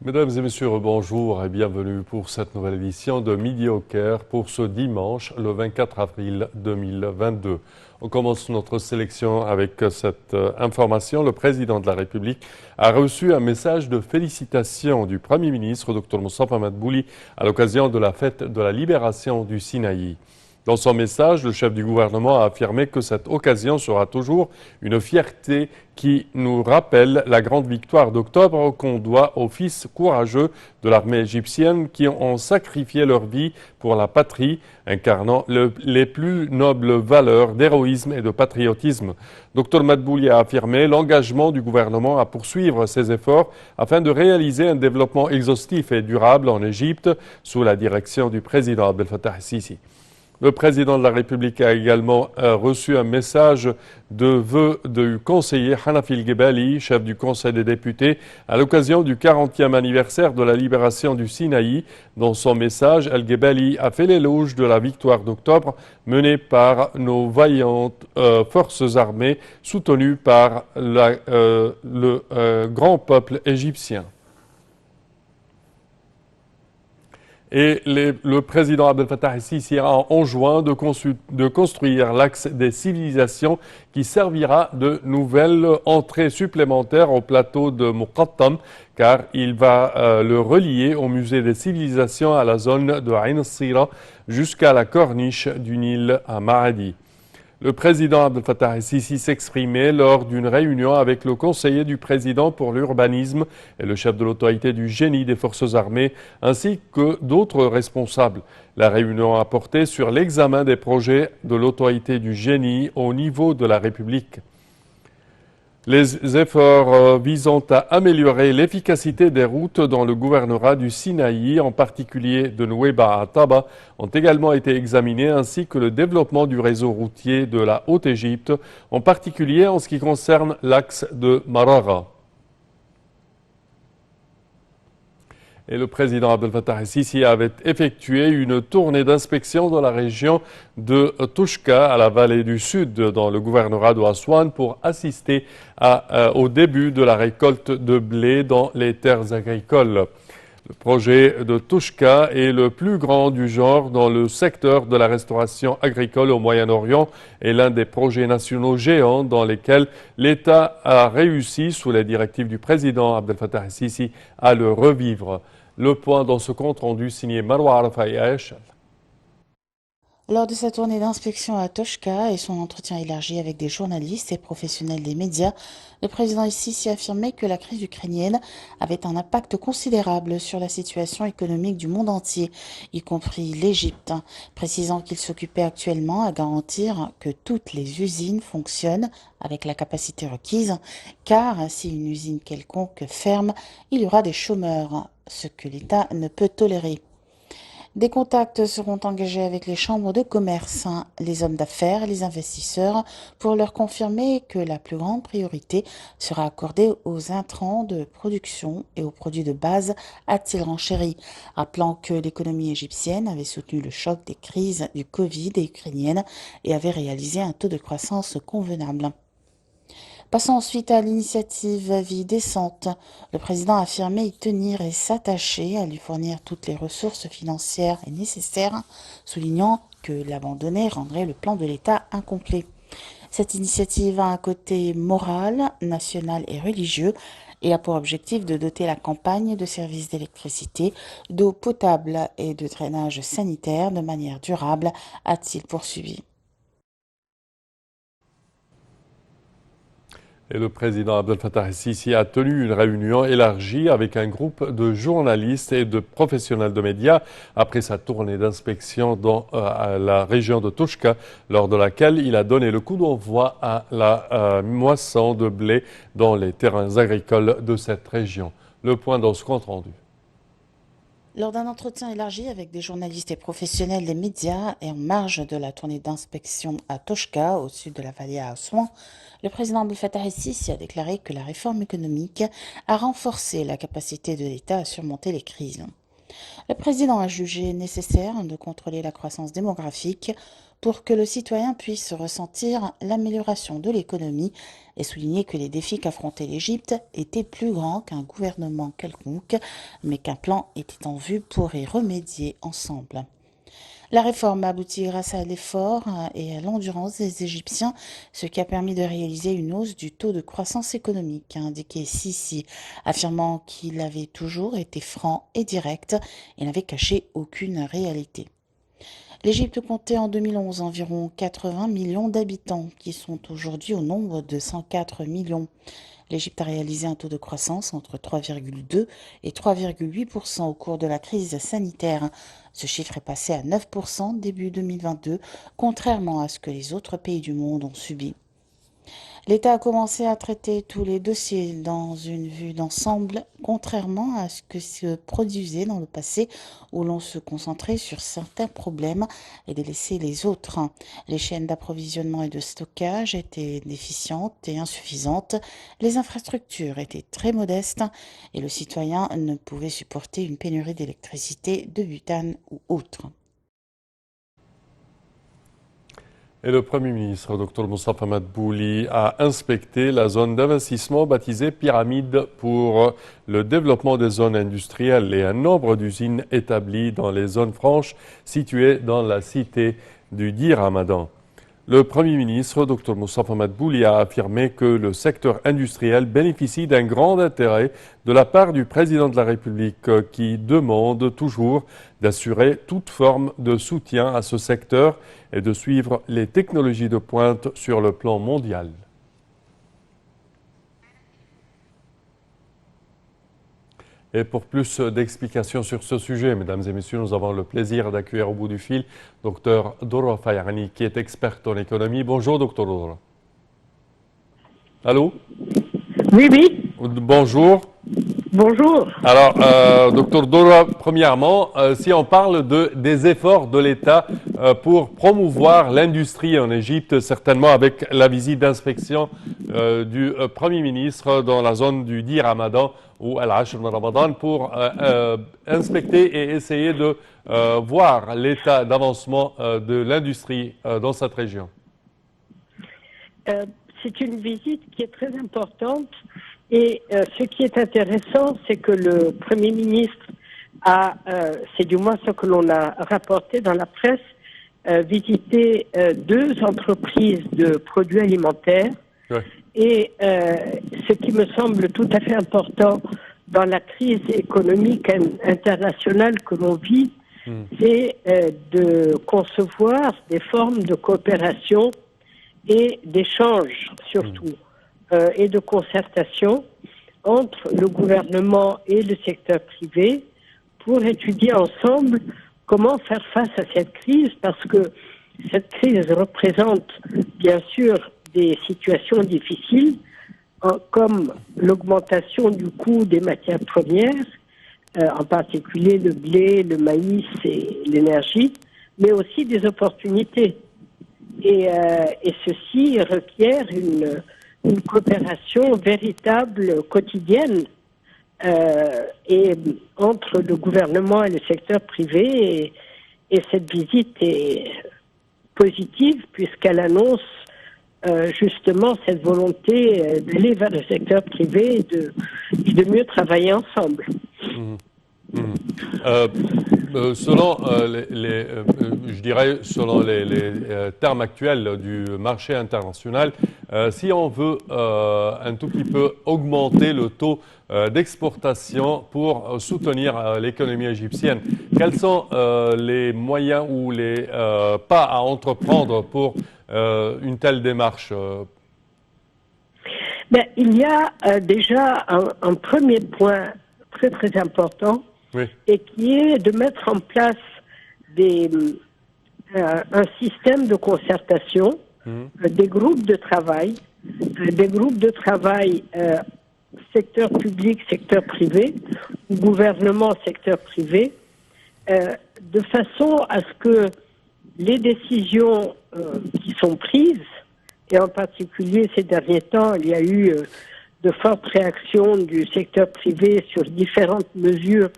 Mesdames et messieurs, bonjour et bienvenue pour cette nouvelle édition de Midi au Caire pour ce dimanche, le 24 avril 2022. On commence notre sélection avec cette information. Le président de la République a reçu un message de félicitations du Premier ministre, Dr Moustapha Madbouli, à l'occasion de la fête de la libération du Sinaï. Dans son message, le chef du gouvernement a affirmé que cette occasion sera toujours une fierté qui nous rappelle la grande victoire d'octobre qu'on doit aux fils courageux de l'armée égyptienne qui ont sacrifié leur vie pour la patrie, incarnant les plus nobles valeurs d'héroïsme et de patriotisme. Dr Madbouli a affirmé l'engagement du gouvernement à poursuivre ses efforts afin de réaliser un développement exhaustif et durable en Égypte sous la direction du président Abdel Fattah el-Sisi. Le président de la République a également reçu un message de vœux du conseiller Hanafi El-Gebali, chef du Conseil des députés, à l'occasion du 40e anniversaire de la libération du Sinaï. Dans son message, El-Gebali a fait l'éloge de la victoire d'octobre menée par nos vaillantes forces armées soutenues par le grand peuple égyptien. Et le président Abdel Fattah el-Sisi a enjoint de construire l'axe des civilisations qui servira de nouvelle entrée supplémentaire au plateau de Muqattam, car il va le relier au musée des civilisations à la zone de Ain al-Sira jusqu'à la corniche du Nil à Maradi. Le président Abdel Fattah el-Sisi s'exprimait lors d'une réunion avec le conseiller du président pour l'urbanisme et le chef de l'autorité du génie des forces armées, ainsi que d'autres responsables. La réunion a porté sur l'examen des projets de l'autorité du génie au niveau de la République. Les efforts visant à améliorer l'efficacité des routes dans le gouvernorat du Sinaï, en particulier de Nouéba à Taba, ont également été examinés, ainsi que le développement du réseau routier de la Haute-Égypte, en particulier en ce qui concerne l'axe de Marara. Et le président Abdel Fattah el-Sisi avait effectué une tournée d'inspection dans la région de Touchka, à la vallée du Sud, dans le gouvernorat de Aswan, pour assister au début de la récolte de blé dans les terres agricoles. Le projet de Touchka est le plus grand du genre dans le secteur de la restauration agricole au Moyen-Orient et l'un des projets nationaux géants dans lesquels l'État a réussi, sous les directives du président Abdel Fattah el-Sisi, à le revivre. Le point dans ce compte rendu signé Marwa Arafai à Echel. Lors de sa tournée d'inspection à Toshka et son entretien élargi avec des journalistes et professionnels des médias, le président el-Sisi a affirmé que la crise ukrainienne avait un impact considérable sur la situation économique du monde entier, y compris l'Égypte, précisant qu'il s'occupait actuellement à garantir que toutes les usines fonctionnent avec la capacité requise, car si une usine quelconque ferme, il y aura des chômeurs, ce que l'État ne peut tolérer. Des contacts seront engagés avec les chambres de commerce, les hommes d'affaires et les investisseurs pour leur confirmer que la plus grande priorité sera accordée aux intrants de production et aux produits de base, a-t-il renchéri, rappelant que l'économie égyptienne avait soutenu le choc des crises du Covid et ukrainienne et avait réalisé un taux de croissance convenable. Passons ensuite à l'initiative Vie décente. Le président a affirmé y tenir et s'attacher à lui fournir toutes les ressources financières et nécessaires, soulignant que l'abandonner rendrait le plan de l'État incomplet. Cette initiative a un côté moral, national et religieux et a pour objectif de doter la campagne de services d'électricité, d'eau potable et de drainage sanitaire de manière durable, a-t-il poursuivi. Et le président Abdel Fattah el-Sisi a tenu une réunion élargie avec un groupe de journalistes et de professionnels de médias après sa tournée d'inspection dans la région de Touchka, lors de laquelle il a donné le coup d'envoi à la moisson de blé dans les terrains agricoles de cette région. Le point dans ce compte rendu. Lors d'un entretien élargi avec des journalistes et professionnels des médias et en marge de la tournée d'inspection à Toshka, au sud de la vallée à Assouan, le président Abdel Fattah el-Sisi a déclaré que la réforme économique a renforcé la capacité de l'État à surmonter les crises. Le président a jugé nécessaire de contrôler la croissance démographique pour que le citoyen puisse ressentir l'amélioration de l'économie et souligner que les défis qu'affrontait l'Égypte étaient plus grands qu'un gouvernement quelconque, mais qu'un plan était en vue pour y remédier ensemble. La réforme a abouti grâce à l'effort et à l'endurance des Égyptiens, ce qui a permis de réaliser une hausse du taux de croissance économique, a indiqué Sisi, affirmant qu'il avait toujours été franc et direct et n'avait caché aucune réalité. L'Égypte comptait en 2011 environ 80 millions d'habitants, qui sont aujourd'hui au nombre de 104 millions. L'Égypte a réalisé un taux de croissance entre 3,2 et 3,8% au cours de la crise sanitaire. Ce chiffre est passé à 9% début 2022, contrairement à ce que les autres pays du monde ont subi. L'État a commencé à traiter tous les dossiers dans une vue d'ensemble, contrairement à ce que se produisait dans le passé où l'on se concentrait sur certains problèmes et délaissait les autres. Les chaînes d'approvisionnement et de stockage étaient déficientes et insuffisantes, les infrastructures étaient très modestes et le citoyen ne pouvait supporter une pénurie d'électricité, de butane ou autre. Et le Premier ministre, Dr Moustapha Madbouli, a inspecté la zone d'investissement baptisée Pyramide pour le développement des zones industrielles et un nombre d'usines établies dans les zones franches situées dans la cité du Dir Ramadan. Le Premier ministre, Dr Moustapha Madbouli, a affirmé que le secteur industriel bénéficie d'un grand intérêt de la part du président de la République qui demande toujours d'assurer toute forme de soutien à ce secteur et de suivre les technologies de pointe sur le plan mondial. Et pour plus d'explications sur ce sujet, mesdames et messieurs, nous avons le plaisir d'accueillir au bout du fil Dr Doura Fayani, qui est experte en économie. Bonjour, Dr Doura. Allô? Oui, oui. Bonjour. Bonjour. Alors, Dr Doura, premièrement, si on parle des efforts de l'État pour promouvoir l'industrie en Égypte, certainement avec la visite d'inspection du Premier ministre dans la zone du Dir Ramadan ou Al-Ashr de Ramadan pour inspecter et essayer de voir l'état d'avancement de l'industrie dans cette région. C'est une visite qui est très importante et ce qui est intéressant, c'est que le Premier ministre a, c'est du moins ce que l'on a rapporté dans la presse, visité deux entreprises de produits alimentaires. Ouais. Et ce qui me semble tout à fait important dans la crise économique internationale que l'on vit, c'est de concevoir des formes de coopération et d'échange surtout, et de concertation entre le gouvernement et le secteur privé pour étudier ensemble comment faire face à cette crise, parce que cette crise représente bien sûr des situations difficiles, comme l'augmentation du coût des matières premières, en particulier le blé, le maïs et l'énergie, mais aussi des opportunités. Et ceci requiert une coopération véritable, quotidienne, et entre le gouvernement et le secteur privé. Et cette visite est positive puisqu'elle annonce justement cette volonté d'aller vers le secteur privé et de mieux travailler ensemble. Selon je dirais, selon les termes actuels du marché international, si on veut un tout petit peu augmenter le taux d'exportation pour soutenir l'économie égyptienne, quels sont les moyens ou les pas à entreprendre pour une telle démarche? Il y a déjà un premier point très très important, oui, et qui est de mettre en place un système de concertation, des groupes de travail, secteur public, secteur privé, gouvernement, secteur privé, de façon à ce que les décisions qui sont prises, et en particulier ces derniers temps, il y a eu de fortes réactions du secteur privé sur différentes mesures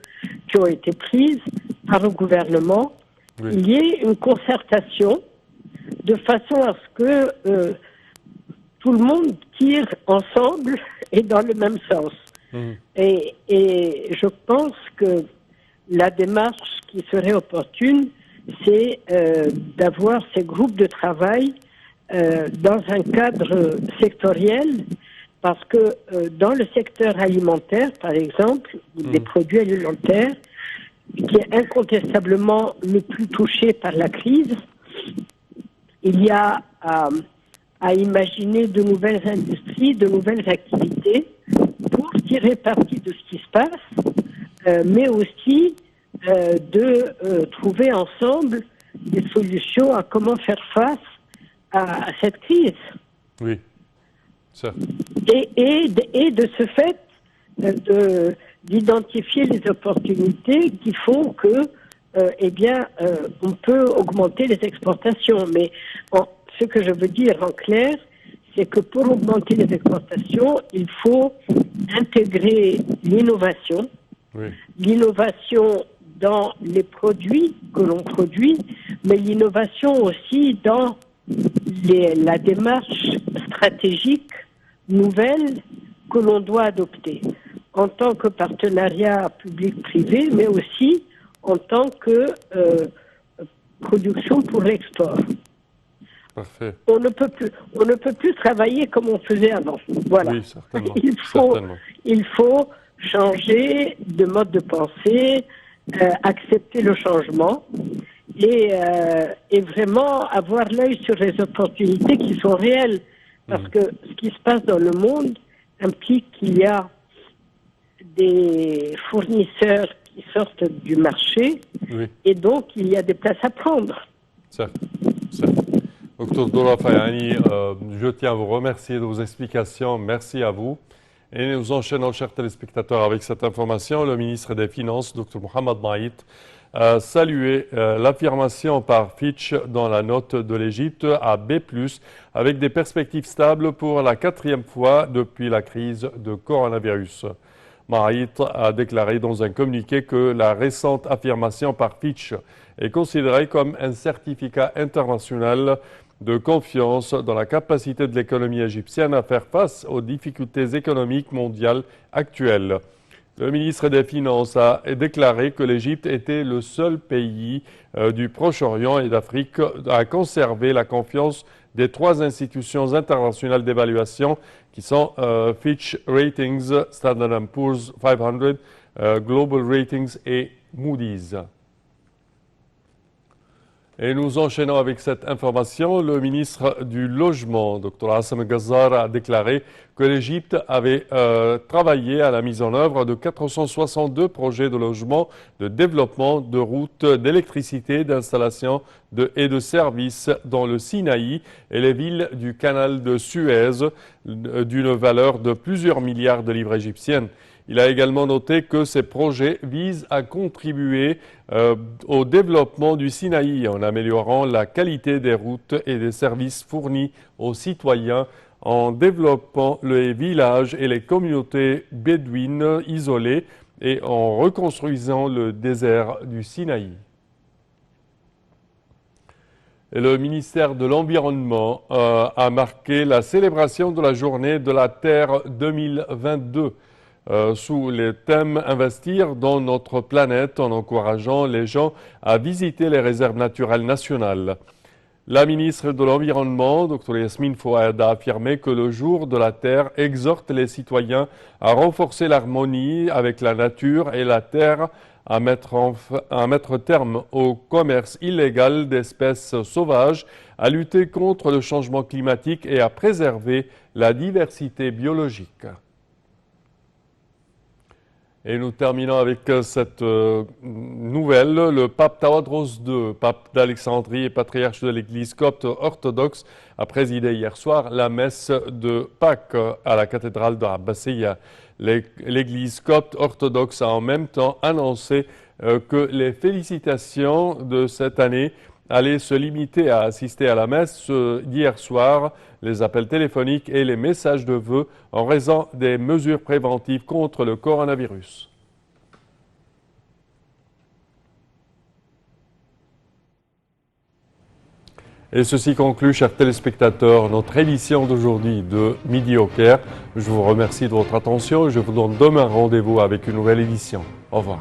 qui ont été prises par le gouvernement, oui, il y ait une concertation de façon à ce que tout le monde tire ensemble et dans le même sens. Et je pense que la démarche qui serait opportune, c'est d'avoir ces groupes de travail dans un cadre sectoriel, parce que dans le secteur alimentaire, par exemple, des produits alimentaires, qui est incontestablement le plus touché par la crise, il y a à imaginer de nouvelles industries, de nouvelles activités pour tirer parti de ce qui se passe, mais aussi de trouver ensemble des solutions à comment faire face à cette crise. Oui, ça. Et de ce fait, d'identifier les opportunités qui font que, on peut augmenter les exportations. Mais ce que je veux dire en clair, c'est que pour augmenter les exportations, il faut intégrer l'innovation, l'innovation dans les produits que l'on produit, mais l'innovation aussi dans la démarche stratégique nouvelle que l'on doit adopter en tant que partenariat public-privé, mais aussi en tant que production pour l'export. Parfait. On ne peut plus travailler comme on faisait avant. Voilà. Oui, certainement. Il faut changer de mode de pensée, accepter le changement et vraiment avoir l'œil sur les opportunités qui sont réelles. Parce que ce qui se passe dans le monde implique qu'il y a des fournisseurs qui sortent du marché et donc il y a des places à prendre. Certes. Docteur Dola Fayani, je tiens à vous remercier de vos explications. Merci à vous. Et nous enchaînons, chers téléspectateurs, avec cette information. Le ministre des Finances, Dr Mohamed Maït, a salué l'affirmation par Fitch dans la note de l'Égypte à B+, avec des perspectives stables pour la 4e fois depuis la crise de coronavirus. Maït a déclaré dans un communiqué que la récente affirmation par Fitch est considérée comme un certificat international de confiance dans la capacité de l'économie égyptienne à faire face aux difficultés économiques mondiales actuelles. Le ministre des Finances a déclaré que l'Égypte était le seul pays du Proche-Orient et d'Afrique à conserver la confiance des 3 institutions internationales d'évaluation qui sont Fitch Ratings, Standard & Poor's 500, Global Ratings et Moody's. Et nous enchaînons avec cette information. Le ministre du Logement, Dr Hassam Gazzar, a déclaré que l'Égypte avait travaillé à la mise en œuvre de 462 projets de logement, de développement, de routes, d'électricité, d'installation et de services dans le Sinaï et les villes du canal de Suez, d'une valeur de plusieurs milliards de livres égyptiennes. Il a également noté que ces projets visent à contribuer au développement du Sinaï en améliorant la qualité des routes et des services fournis aux citoyens, en développant les villages et les communautés bédouines isolées et en reconstruisant le désert du Sinaï. Et le ministère de l'Environnement a marqué la célébration de la Journée de la Terre 2022. Sous les thèmes investir dans notre planète en encourageant les gens à visiter les réserves naturelles nationales. La ministre de l'Environnement, Dr Yasmine Fouad, a affirmé que le jour de la Terre exhorte les citoyens à renforcer l'harmonie avec la nature et la terre, à mettre terme au commerce illégal d'espèces sauvages, à lutter contre le changement climatique et à préserver la diversité biologique. Et nous terminons avec cette nouvelle. Le pape Tawadros II, pape d'Alexandrie et patriarche de l'Église copte orthodoxe, a présidé hier soir la messe de Pâques à la cathédrale de Abbasiyya. L'Église copte orthodoxe a en même temps annoncé que les félicitations de cette année allaient se limiter à assister à la messe d'hier soir, les appels téléphoniques et les messages de vœux en raison des mesures préventives contre le coronavirus. Et ceci conclut, chers téléspectateurs, notre édition d'aujourd'hui de Midi au Caire. Je vous remercie de votre attention et je vous donne demain rendez-vous avec une nouvelle édition. Au revoir.